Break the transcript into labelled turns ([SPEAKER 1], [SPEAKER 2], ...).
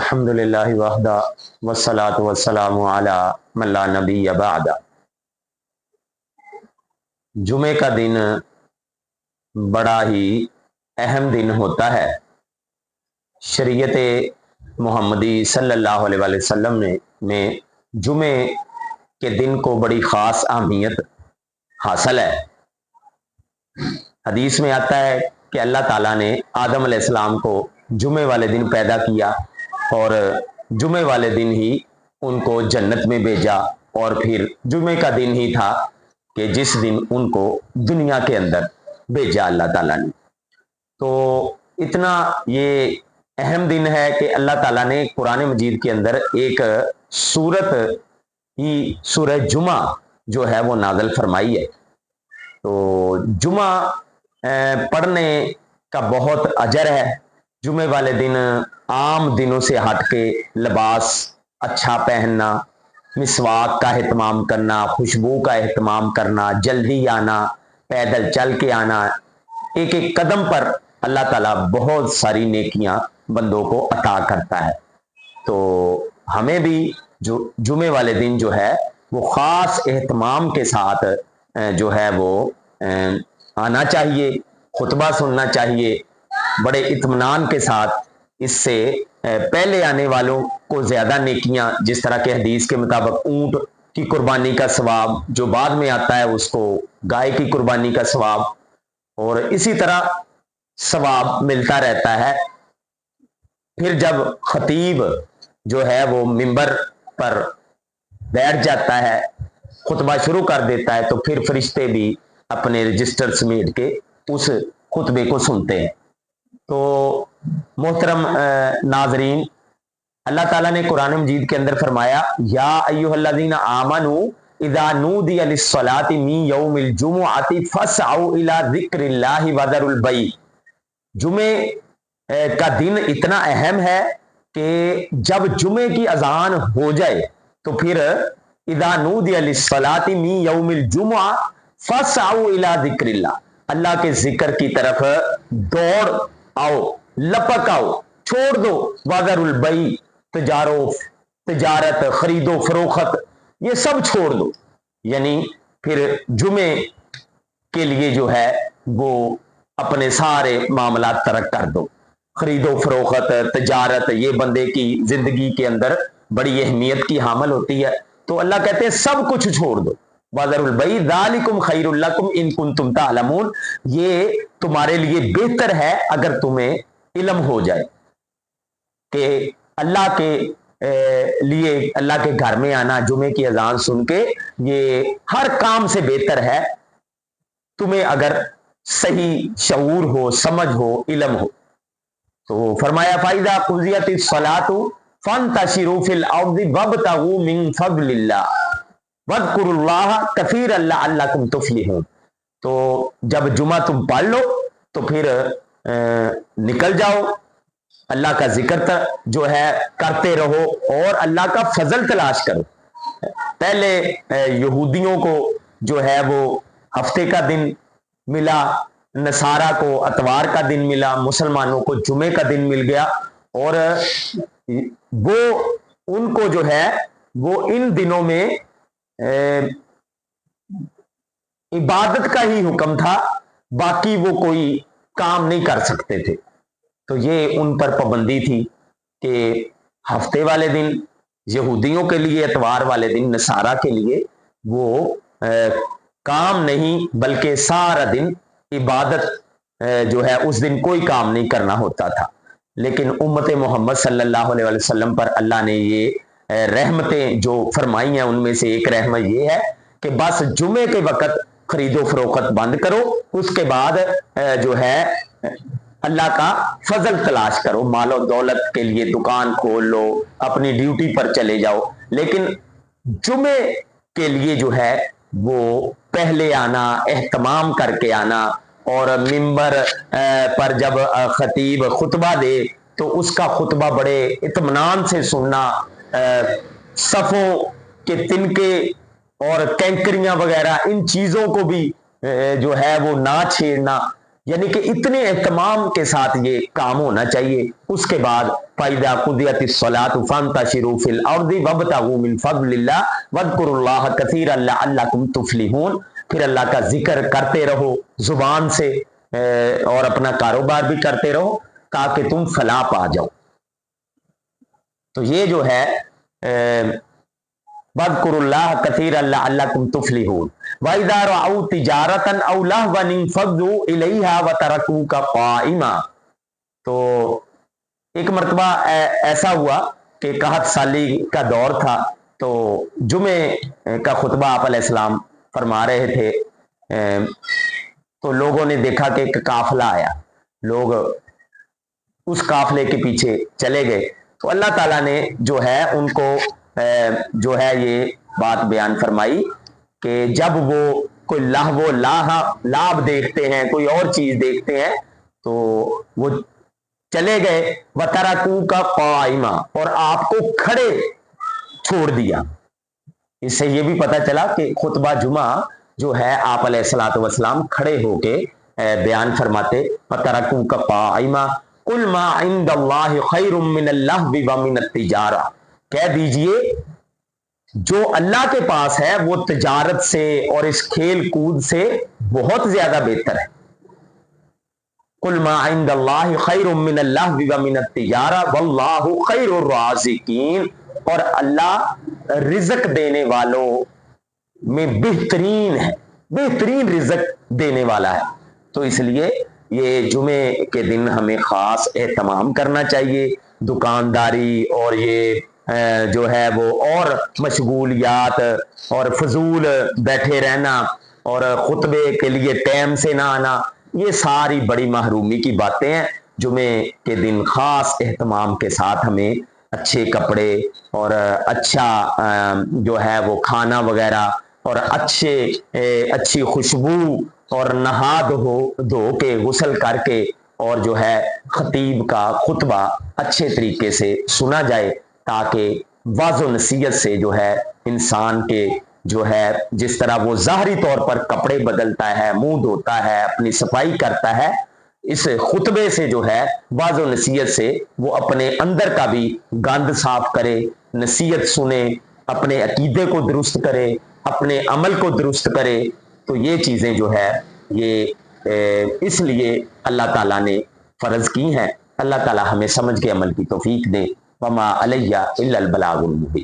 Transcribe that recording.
[SPEAKER 1] अल्हम्दुलिल्लाह वहदा वस्सलातु वस्सलामु अला मन ला नबिय्य बअदा। जुमे का दिन बड़ा ही अहम दिन होता है। शरीयत मोहम्मदी सल्लल्लाहु अलैहि वसल्लम में जुमे के दिन को बड़ी ख़ास अहमियत हासिल है। हदीस में आता है कि अल्लाह ताला ने आदम अलैहिस्सलाम को जुमे वाले दिन पैदा किया और जुमे वाले दिन ही उनको जन्नत में भेजा, और फिर जुमे का दिन ही था कि जिस दिन उनको दुनिया के अंदर भेजा अल्लाह ताला ने। तो इतना ये अहम दिन है कि अल्लाह ताला ने कुरान मजीद के अंदर एक सूरत ही सूरह जुमा जो है वो नाज़िल फरमाई है। तो जुमा पढ़ने का बहुत अजर है। जुमे वाले दिन आम दिनों से हट के लिबास अच्छा पहनना, मिसवाक का एहतमाम करना, खुशबू का एहतमाम करना, जल्दी आना, पैदल चल के आना, एक एक कदम पर अल्लाह ताला बहुत सारी नेकियां बंदों को अता करता है। तो हमें भी जो जुमे वाले दिन जो है वो ख़ास एहतमाम के साथ जो है वो आना चाहिए, खुतबा सुनना चाहिए बड़े इत्मीनान के साथ। इससे पहले आने वालों को ज़्यादा नेकियां, जिस तरह के हदीस के मुताबिक ऊंट की कुर्बानी का सवाब जो बाद में आता है उसको गाय की कुर्बानी का सवाब, और इसी तरह सवाब मिलता रहता है। फिर जब खतीब जो है वो मिंबर पर बैठ जाता है, खुतबा शुरू कर देता है, तो फिर फरिश्ते भी अपने रजिस्टर समेट के उस खुतबे को सुनते हैं। तो मोहतरम नाजरीन, अल्लाह ताला ने कुरान मजीद के अंदर फरमाया, या अय्युहल्लज़ीना आमनू इज़ा नूदिया लिस्सलाति मिन यौमिल जुमुअति फसअउ इला ज़िक्रिल्लाहि वज़रुल बै। जुमे का दिन इतना अहम है कि जब जुमे की अजान हो जाए तो फिर इज़ा नूदिया लिस्सलाति मिन यौमिल जुमुअ फसअउ इला ज़िक्रिल्लाह, अल्लाह के जिक्र की तरफ दौड़ आओ, लपक आओ, छोड़ दो वज़रुल बै, तिजारत, खरीदो फरोख्त, ये सब छोड़ दो। यानी फिर जुमे के लिए जो है वो अपने सारे मामला तर्क कर दो। खरीदो फरोख्त, तिजारत, ये बंदे की जिंदगी के अंदर बड़ी अहमियत की हामिल होती है। तो अल्लाह कहते हैं सब कुछ छोड़ दो। वज़रुल बै ज़ालिकुम खैरुल लकुम इन कुंतुम तालमून, ये तुम्हारे लिए बेहतर है अगर तुम्हें इल्म हो जाए कि अल्लाह के लिए, अल्लाह के घर में आना, जुमे की अजान सुन के, ये हर काम से बेहतर है तुम्हें अगर सही शऊर हो, समझ हो, इल्म हो। तो फरमाया फाइदा कुज़ियतिस सलातु फंतशिरू फिल अर्दि वब्तगू मिन फज़लिल्लाह वज़कुरुल्लाह कसीरन लअल्लकुम तुफ्लिहून। तो जब जुमा तुम पढ़ लो तो फिर निकल जाओ, अल्लाह का जिक्र जो है करते रहो और अल्लाह का फजल तलाश करो। पहले यहूदियों को जो है वो हफ्ते का दिन मिला, नसारा को अतवार का दिन मिला, मुसलमानों को जुमे का दिन मिल गया, और वो उनको जो है वो इन दिनों में इबादत का ही हुक्म था, बाकी वो कोई काम नहीं कर सकते थे। तो ये उन पर पाबंदी थी कि हफ्ते वाले दिन यहूदियों के लिए, एतवार वाले दिन नसारा के लिए वो काम नहीं, बल्कि सारा दिन इबादत जो है उस दिन कोई काम नहीं करना होता था। लेकिन उम्मत मोहम्मद सल्लल्लाहु अलैहि वसल्लम पर अल्लाह ने ये रहमतें जो फरमाई हैं, उनमें से एक रहमत ये है कि बस जुमे के वक़्त खरीदो फरोख्त बंद करो, उसके बाद जो है अल्लाह का फजल तलाश करो, मालो दौलत के लिए दुकान खोल लो, अपनी ड्यूटी पर चले जाओ। लेकिन जुमे के लिए जो है वो पहले आना, एहतमाम करके आना, और मिंबर पर जब खतीब खुतबा दे तो उसका खुतबा बड़े इत्मीनान से सुनना, सफ़ों के तिनके और कैंकरियां वगैरह इन चीज़ों को भी जो है वो ना छेड़ना, یعنی کہ اتنے اہتمام کے ساتھ یہ کام ہونا چاہیے. اس کے بعد فَإِذَا قُضِيَتِ الصَّلَاةُ فَانتَشِرُوا فِي الْأَرْضِ وَابْتَغُوا مِنْ فَضْلِ اللَّهِ وَاذْكُرُوا اللَّهَ كَثِيرًا لَعَلَّكُمْ تُفْلِحُونَ. پھر اللہ کا ذکر کرتے رہو زبان سے اور اپنا کاروبار بھی کرتے رہو تاکہ تم فلاح پا جاؤ. تو یہ جو ہے وَاذْكُرُوا اللَّهَ كَثِيرًا لَعَلَّكُمْ تُفْلِحُونَ. وَإِذَا رَأَوْا تِجَارَةً أَوْ لَهْوًا انفَضُّوا إِلَيْهَا وَتَرَكُوكَ قَائِمًا. تو ایک مرتبہ ایسا ہوا کہ قحط سالی کا دور تھا، تو جمعے کا خطبہ آپ علیہ السلام فرما رہے تھے، تو لوگوں نے دیکھا کہ ایک قافلہ آیا، لوگ اس قافلے کے پیچھے چلے گئے. تو اللہ تعالیٰ نے جو ہے ان کو جو ہے یہ بات بیان فرمائی کہ جب وہ کوئی لہو لعب دیکھتے ہیں، کوئی اور چیز دیکھتے ہیں، تو وہ چلے گئے وَتَرَكُوكَ قَائِمًا، اور آپ کو کھڑے چھوڑ دیا. اس سے یہ بھی پتہ چلا کہ خطبہ جمعہ جو ہے آپ علیہ الصلوۃ والسلام کھڑے ہو کے بیان فرماتے. وَتَرَكُوكَ قَائِمًا قُلْ مَا عِندَ اللَّهِ خَيْرٌ مِّنَ اللَّهْوِ وَمِنَ التِّجَارَةِ. کہہ دیجئے جو اللہ کے پاس ہے وہ تجارت سے اور اس کھیل کود سے بہت زیادہ بہتر ہے. قُلْ مَا عِندَ اللَّهِ خَيْرٌ مِّنَ اللَّهْوِ وَمِنَ التِّجَارَةِ وَاللَّهُ خَيْرُ الرَّازِقِينَ. اور اللہ رزق دینے والوں میں بہترین ہے، بہترین رزق دینے والا ہے. تو اس لیے یہ جمعے کے دن ہمیں خاص اہتمام کرنا چاہیے. دکانداری اور یہ جو ہے وہ اور مشغولیات اور فضول بیٹھے رہنا اور خطبے کے لیے ٹائم سے نہ آنا، یہ ساری بڑی محرومی کی باتیں ہیں. جمعے کے دن خاص اہتمام کے ساتھ ہمیں اچھے کپڑے اور اچھا جو ہے وہ کھانا وغیرہ اور اچھی خوشبو اور نہا دھو کے غسل کر کے اور جو ہے خطیب کا خطبہ اچھے طریقے سے سنا جائے، تاکہ واضح و نصیحت سے جو ہے انسان کے جو ہے جس طرح وہ ظاہری طور پر کپڑے بدلتا ہے، منہ دھوتا ہے، اپنی صفائی کرتا ہے، اس خطبے سے جو ہے واضح و نصیحت سے وہ اپنے اندر کا بھی گند صاف کرے، نصیحت سنے، اپنے عقیدے کو درست کرے، اپنے عمل کو درست کرے. تو یہ چیزیں جو ہے یہ اس لیے اللہ تعالیٰ نے فرض کی ہیں. اللہ تعالیٰ ہمیں سمجھ کے عمل کی توفیق دے. وما علیہ الا البلاغ المبین.